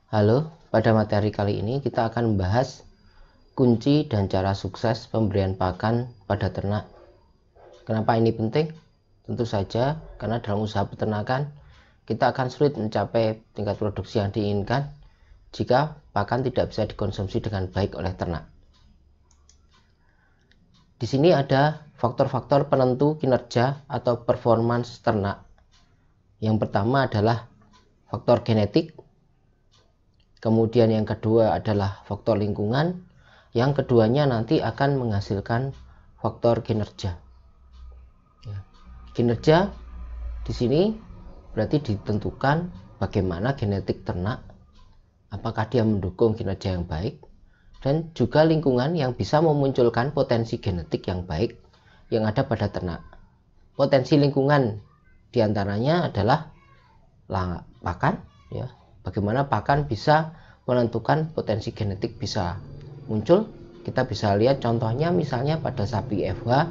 Halo, pada materi kali ini kita akan membahas kunci dan cara sukses pemberian pakan pada ternak. Kenapa ini penting? Tentu saja karena dalam usaha peternakan kita akan sulit mencapai tingkat produksi yang diinginkan jika pakan tidak bisa dikonsumsi dengan baik oleh ternak. Di sini ada faktor-faktor penentu kinerja atau performance ternak. Yang pertama adalah faktor genetik. Kemudian yang kedua adalah faktor lingkungan. Yang keduanya nanti akan menghasilkan faktor kinerja. Kinerja di sini berarti ditentukan bagaimana genetik ternak, apakah dia mendukung kinerja yang baik, dan juga lingkungan yang bisa memunculkan potensi genetik yang baik yang ada pada ternak. Potensi lingkungan diantaranya adalah pakan, ya. Bagaimana pakan bisa menentukan potensi genetik bisa muncul. Kita bisa lihat contohnya misalnya pada sapi FH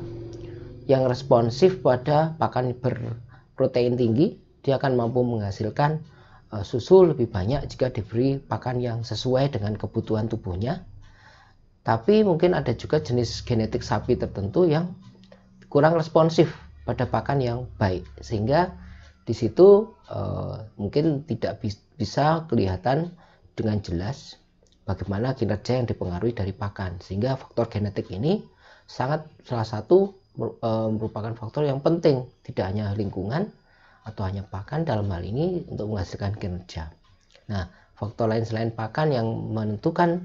yang responsif pada pakan berprotein tinggi, dia akan mampu menghasilkan susu lebih banyak jika diberi pakan yang sesuai dengan kebutuhan tubuhnya. Tapi mungkin ada juga jenis genetik sapi tertentu yang kurang responsif pada pakan yang baik, sehingga di situ mungkin tidak bisa kelihatan dengan jelas bagaimana kinerja yang dipengaruhi dari pakan, sehingga faktor genetik ini salah satu merupakan faktor yang penting, tidak hanya lingkungan atau hanya pakan dalam hal ini untuk menghasilkan kinerja. Nah, faktor lain selain pakan yang menentukan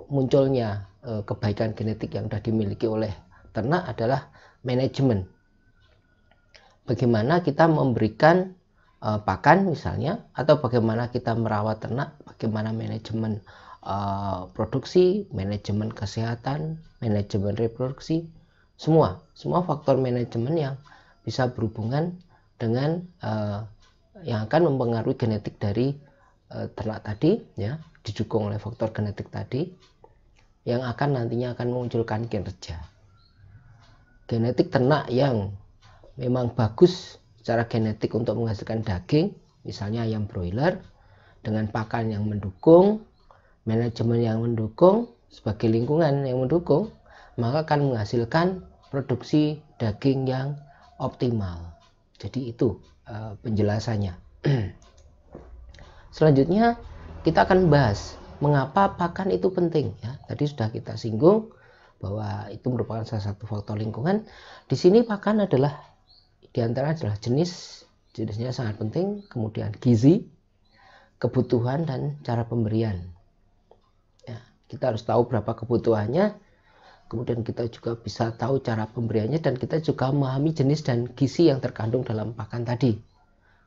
munculnya kebaikan genetik yang sudah dimiliki oleh ternak adalah manajemen. Bagaimana kita memberikan pakan misalnya, atau bagaimana kita merawat ternak, bagaimana manajemen produksi, manajemen kesehatan, manajemen reproduksi, semua faktor manajemen yang bisa berhubungan dengan yang akan mempengaruhi genetik dari ternak tadi, ya, didukung oleh faktor genetik tadi yang akan nantinya akan memunculkan kinerja. Genetik ternak yang memang bagus secara genetik untuk menghasilkan daging, misalnya ayam broiler, dengan pakan yang mendukung, manajemen yang mendukung, sebagai lingkungan yang mendukung, maka akan menghasilkan produksi daging yang optimal. Jadi itu penjelasannya. Selanjutnya kita akan bahas mengapa pakan itu penting, ya. Tadi sudah kita singgung bahwa itu merupakan salah satu faktor lingkungan. Di sini pakan adalah diantara adalah jenisnya sangat penting, kemudian gizi, kebutuhan, dan cara pemberian. Ya, kita harus tahu berapa kebutuhannya, kemudian kita juga bisa tahu cara pemberiannya, dan kita juga memahami jenis dan gizi yang terkandung dalam pakan tadi.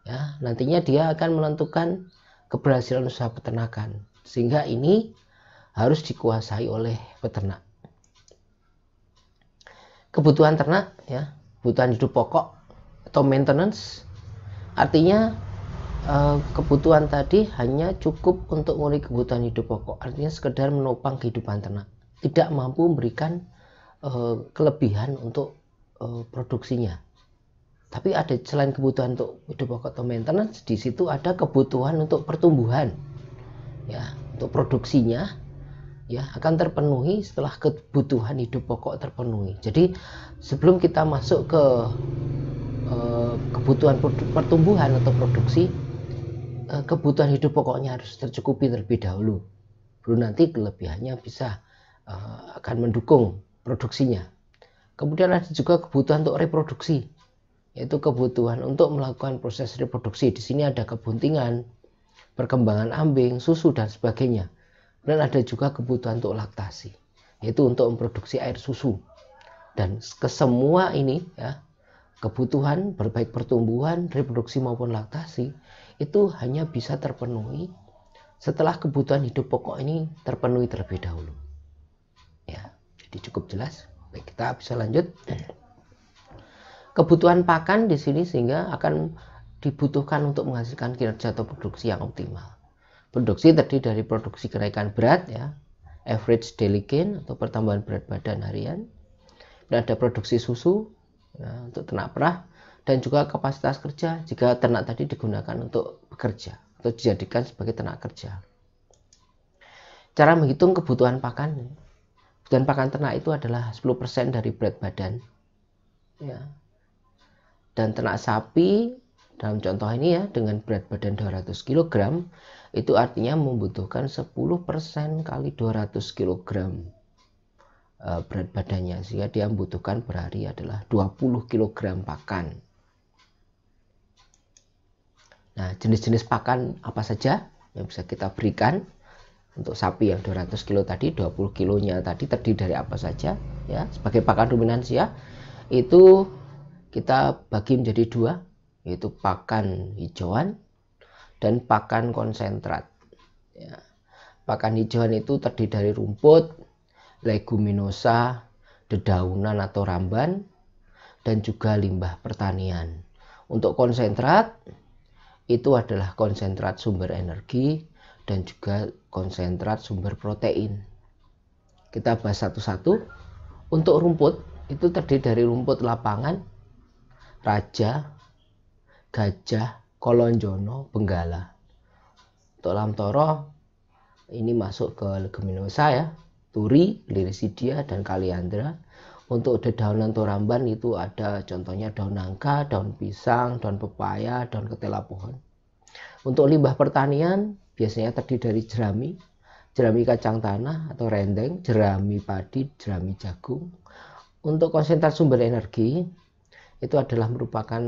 Ya, nantinya dia akan menentukan keberhasilan usaha peternakan, sehingga ini harus dikuasai oleh peternak. Kebutuhan ternak, ya, kebutuhan hidup pokok atau maintenance, artinya kebutuhan tadi hanya cukup untuk memenuhi kebutuhan hidup pokok, artinya sekedar menopang kehidupan ternak, tidak mampu memberikan kelebihan untuk produksinya. Tapi ada selain kebutuhan untuk hidup pokok atau maintenance, di situ ada kebutuhan untuk pertumbuhan, ya, untuk produksinya, ya, akan terpenuhi setelah kebutuhan hidup pokok terpenuhi. Jadi sebelum kita masuk ke kebutuhan pertumbuhan atau produksi, kebutuhan hidup pokoknya harus tercukupi terlebih dahulu, baru nanti kelebihannya bisa akan mendukung produksinya. Kemudian ada juga kebutuhan untuk reproduksi, yaitu kebutuhan untuk melakukan proses reproduksi. Di sini ada kebuntingan, perkembangan ambing, susu, dan sebagainya. Dan ada juga kebutuhan untuk laktasi, yaitu untuk memproduksi air susu. Dan kesemua ini, ya, kebutuhan berbaik pertumbuhan, reproduksi maupun laktasi, itu hanya bisa terpenuhi setelah kebutuhan hidup pokok ini terpenuhi terlebih dahulu. Ya, jadi cukup jelas. Baik, kita bisa lanjut. Kebutuhan pakan di sini sehingga akan dibutuhkan untuk menghasilkan kinerja atau produksi yang optimal. Produksi terdiri dari produksi kenaikan berat, ya, average daily gain atau pertambahan berat badan harian. Dan ada produksi susu, ya, untuk ternak perah, dan juga kapasitas kerja jika ternak tadi digunakan untuk bekerja. atau dijadikan sebagai tenaga kerja. Cara menghitung kebutuhan pakan ternak itu adalah 10% dari berat badan, ya. Dan ternak sapi dalam contoh ini ya, dengan berat badan 200 kg, itu artinya membutuhkan 10% kali 200 kg berat badannya, sehingga dia membutuhkan per hari adalah 20 kg pakan. Nah, jenis-jenis pakan apa saja yang bisa kita berikan untuk sapi yang 200 kg tadi, 20 kilonya tadi terdiri dari apa saja ya, sebagai pakan ruminansia itu kita bagi menjadi dua, yaitu pakan hijauan dan pakan konsentrat ya. Pakan hijauan itu terdiri dari rumput, leguminosa, dedaunan atau ramban, dan juga limbah pertanian. Untuk konsentrat itu adalah konsentrat sumber energi dan juga konsentrat sumber protein. Kita bahas satu-satu. Untuk rumput itu terdiri dari rumput lapangan, raja, gajah, kolonjono, benggala. Untuk lamtoro ini masuk ke leguminosa ya, turi, lirisidia, dan kaliandra. Untuk dedaunan atau ramban itu ada contohnya daun nangka, daun pisang, daun pepaya, daun ketela pohon. Untuk limbah pertanian biasanya terdiri dari jerami, jerami kacang tanah atau rendeng, jerami padi, jerami jagung. Untuk konsentrat sumber energi itu adalah merupakan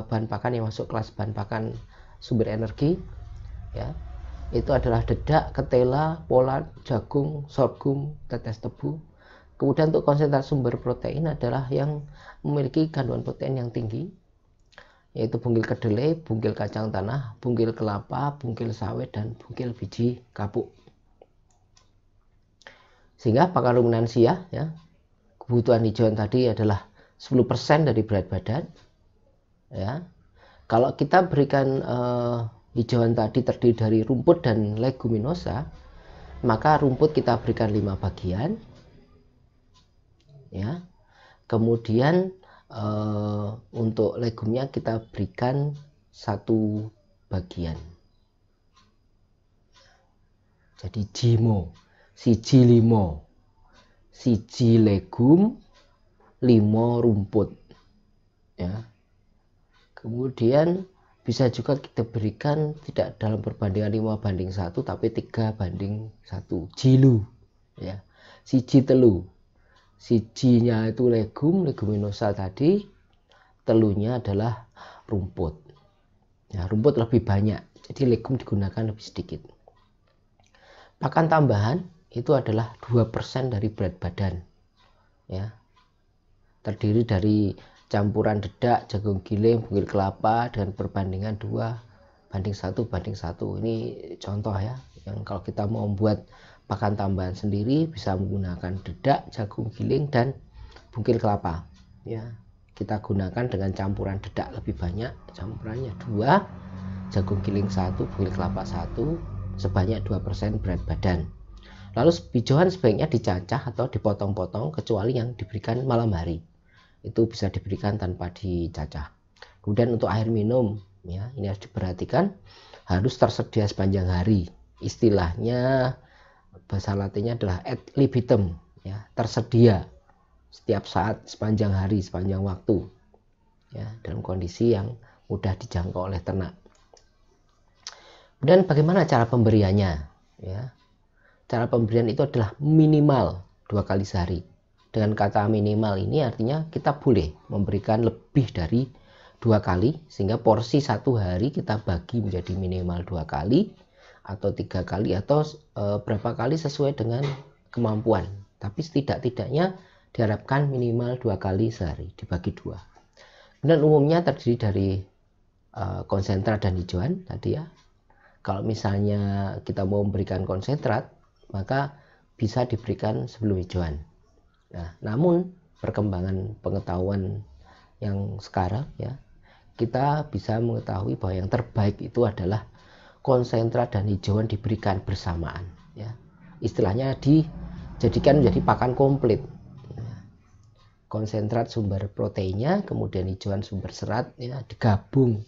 bahan pakan yang masuk kelas bahan pakan sumber energi ya. Itu adalah dedak, ketela, polat, jagung, sorghum, tetes tebu. Kemudian untuk konsentrat sumber protein adalah yang memiliki kandungan protein yang tinggi, yaitu bungkil kedelai, bungkil kacang tanah, bungkil kelapa, bungkil sawit, dan bungkil biji kapuk. Sehingga pakan ruminansia ya, kebutuhan hijauan tadi adalah 10% dari berat badan ya. Kalau kita berikan hijauan tadi terdiri dari rumput dan leguminosa, maka rumput kita berikan 5 bagian ya. Kemudian untuk legumnya kita berikan 1 bagian. Jadi jimo, siji limo, siji legum, 5 rumput ya. Kemudian bisa juga kita berikan tidak dalam perbandingan 5:1 tapi 3:1, jilu ya. Siji telu, sijinya itu leguminosa tadi, telunya adalah rumput ya. Rumput lebih banyak, jadi legum digunakan lebih sedikit. Pakan tambahan itu adalah 2% dari berat badan ya, terdiri dari campuran dedak, jagung giling, bungkil kelapa dengan perbandingan 2:1:1. Ini contoh ya, yang kalau kita mau membuat pakan tambahan sendiri bisa menggunakan dedak, jagung giling, dan bungkil kelapa ya. Kita gunakan dengan campuran dedak lebih banyak, campurannya 2, jagung giling 1, bungkil kelapa 1, sebanyak 2% berat badan. Lalu hijauan sebaiknya dicacah atau dipotong-potong kecuali yang diberikan malam hari, itu bisa diberikan tanpa dicacah. Kemudian untuk air minum ya, ini harus diperhatikan, harus tersedia sepanjang hari. Istilahnya bahasa latinnya adalah ad libitum ya, tersedia setiap saat sepanjang hari, sepanjang waktu ya, dalam kondisi yang mudah dijangkau oleh ternak. Dan bagaimana cara pemberiannya ya? Cara pemberian itu adalah minimal 2 kali sehari. Dengan kata minimal ini artinya kita boleh memberikan lebih dari 2 kali, sehingga porsi 1 hari kita bagi menjadi minimal 2 kali atau 3 kali atau berapa kali sesuai dengan kemampuan. Tapi setidak-tidaknya diharapkan minimal 2 kali sehari dibagi 2. Dan umumnya terdiri dari konsentrat dan hijauan tadi ya. Kalau misalnya kita mau memberikan konsentrat, maka bisa diberikan sebelum hijauan. Nah, namun perkembangan pengetahuan yang sekarang ya, kita bisa mengetahui bahwa yang terbaik itu adalah konsentrat dan hijauan diberikan bersamaan ya. Istilahnya dijadikan menjadi pakan komplit. Konsentrat sumber proteinnya, kemudian hijauan sumber serat ya, digabung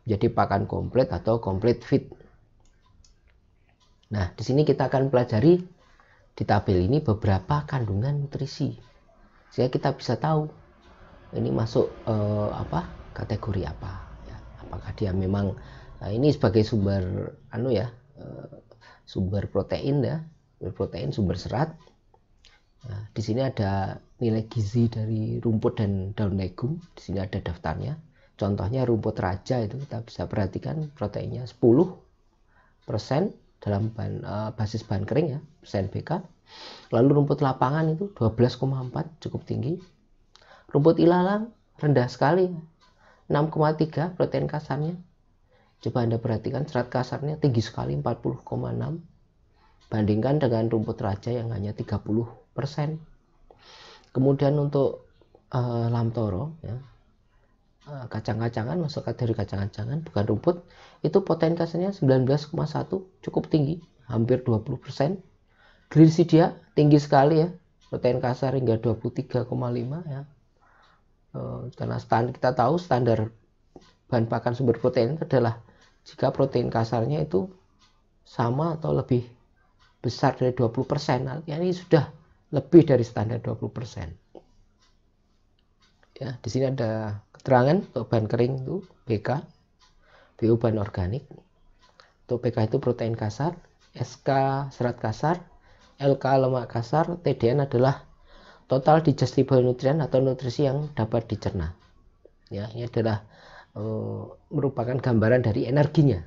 menjadi pakan komplit atau complete feed Nah, di sini kita akan pelajari di tabel ini beberapa kandungan nutrisi, sehingga kita bisa tahu ini masuk kategori apa, ya. Apakah dia memang ini sebagai sumber sumber protein, ya, sumber protein, sumber serat. Nah, di sini ada nilai gizi dari rumput dan daun legum. Di sini ada daftarnya. Contohnya rumput raja itu kita bisa perhatikan proteinnya 10% dalam basis bahan kering, ya, persen BK. Lalu rumput lapangan itu 12,4, cukup tinggi. Rumput ilalang rendah sekali, 6,3 protein kasarnya. Coba Anda perhatikan serat kasarnya tinggi sekali, 40,6. Bandingkan dengan rumput raja yang hanya 30%. Kemudian untuk lamtoro, ya, kacang-kacangan, masuk kategori kacang-kacangan bukan rumput, itu protein kasarnya 19,1, cukup tinggi, hampir 20%. Glirsidia tinggi sekali, ya, protein kasar hingga 23,5, ya. Karena kita tahu standar bahan pakan sumber protein itu adalah jika protein kasarnya itu sama atau lebih besar dari 20%, artinya ini sudah lebih dari standar 20%. Ya, di sini ada keterangan untuk bahan kering itu BK, BU bahan organik. Untuk BK itu protein kasar, SK serat kasar, LK lemak kasar, TDN adalah total digestible nutrient atau nutrisi yang dapat dicerna. Ya, ini adalah merupakan gambaran dari energinya.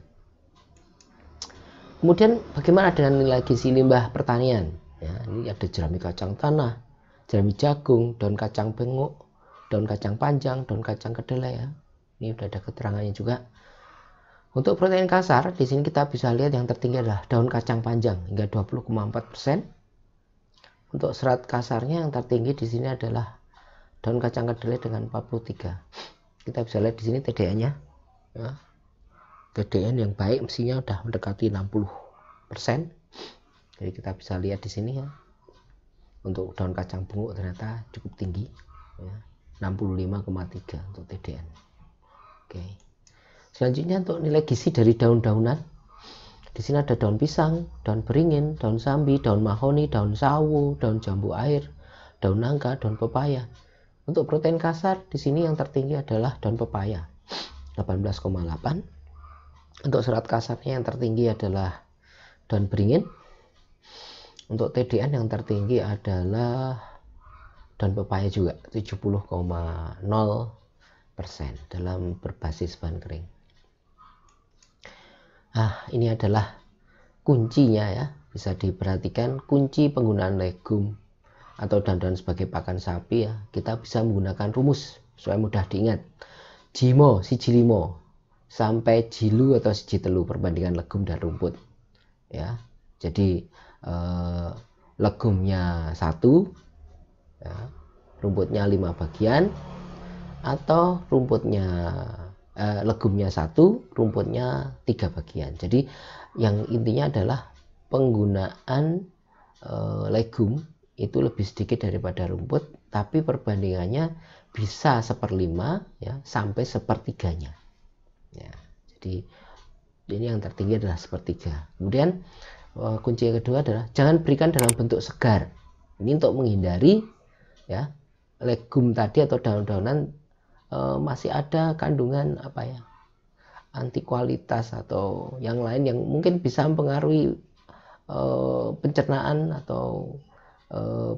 Kemudian bagaimana dengan nilai gizi limbah pertanian? Ya, ini ada jerami kacang tanah, jerami jagung, daun kacang bengok, daun kacang panjang, daun kacang kedelai, ya. Ini sudah ada keterangannya juga. Untuk protein kasar, di sini kita bisa lihat yang tertinggi adalah daun kacang panjang hingga 20,4%. Untuk serat kasarnya yang tertinggi di sini adalah daun kacang kedelai dengan 43. Kita bisa lihat di sini TDN-nya, ya. TDN yang baik mestinya sudah mendekati 60%. Jadi kita bisa lihat di sini, ya. Untuk daun kacang bengok ternyata cukup tinggi, ya. 65,3 untuk TDN. Oke. Selanjutnya untuk nilai gizi dari daun-daunan. Di sini ada daun pisang, daun beringin, daun sambi, daun mahoni, daun sawo, daun jambu air, daun nangka, daun pepaya. Untuk protein kasar di sini yang tertinggi adalah daun pepaya, 18,8. Untuk serat kasarnya yang tertinggi adalah daun beringin. Untuk TDN yang tertinggi adalah daun pepaya juga, 70,0% dalam berbasis bahan kering. Ini adalah kuncinya, ya. Bisa diperhatikan kunci penggunaan legum atau daun-daun sebagai pakan sapi, ya. Kita bisa menggunakan rumus supaya mudah diingat. Jimo, siji limo sampai jilu atau siji telu perbandingan legum dan rumput, ya. Jadi legumnya 1, ya, rumputnya 5 bagian, atau legumnya 1, rumputnya 3 bagian. Jadi yang intinya adalah penggunaan legum itu lebih sedikit daripada rumput, tapi perbandingannya bisa 1/5, ya, sampai 1/3-nya, ya. Jadi ini yang tertinggi adalah 1/3. Kemudian kunci yang kedua adalah jangan berikan dalam bentuk segar. Ini untuk menghindari, ya, legum tadi atau daun-daunan masih ada kandungan anti kualitas atau yang lain yang mungkin bisa mempengaruhi pencernaan atau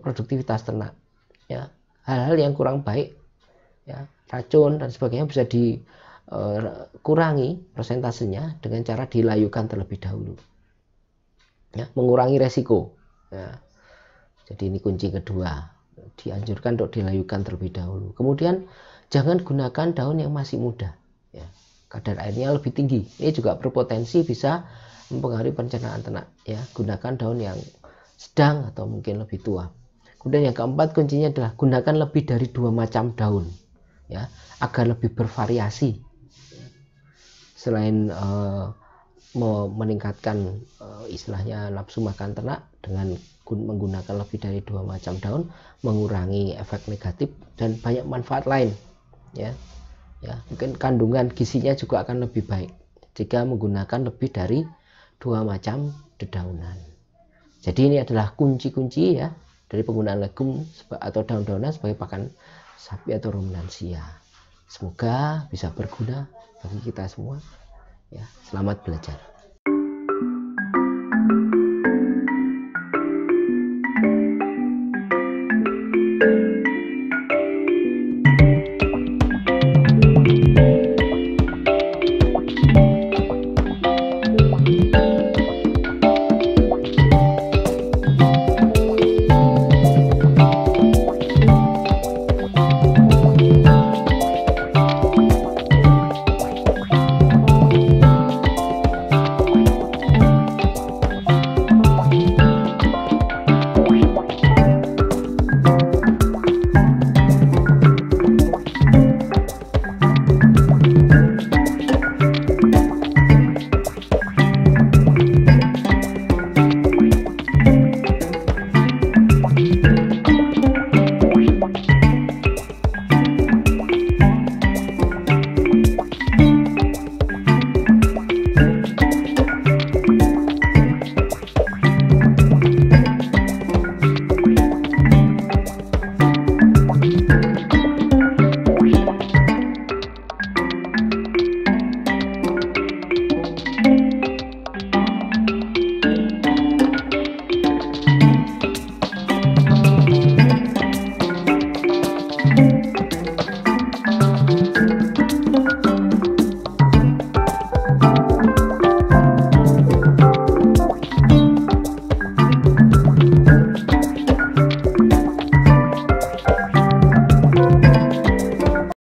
produktivitas ternak, ya. Hal-hal yang kurang baik, ya, racun dan sebagainya bisa dikurangi persentasenya dengan cara dilayukan terlebih dahulu, ya, mengurangi resiko, ya. Jadi ini kunci kedua, dianjurkan untuk dilayukan terlebih dahulu. Kemudian jangan gunakan daun yang masih muda, ya. Kadar airnya lebih tinggi, ini juga berpotensi bisa mempengaruhi pencernaan ternak, ya. Gunakan daun yang sedang atau mungkin lebih tua. Kemudian yang keempat kuncinya adalah gunakan lebih dari 2 macam daun, ya, agar lebih bervariasi. Selain meningkatkan istilahnya nafsu makan ternak dengan menggunakan lebih dari 2 macam daun, mengurangi efek negatif dan banyak manfaat lain, ya. Mungkin kandungan gizinya juga akan lebih baik jika menggunakan lebih dari 2 macam dedaunan. Jadi ini adalah kunci-kunci ya dari penggunaan legum atau daun-daunan sebagai pakan sapi atau ruminansia. Semoga bisa berguna bagi kita semua. Ya, selamat belajar.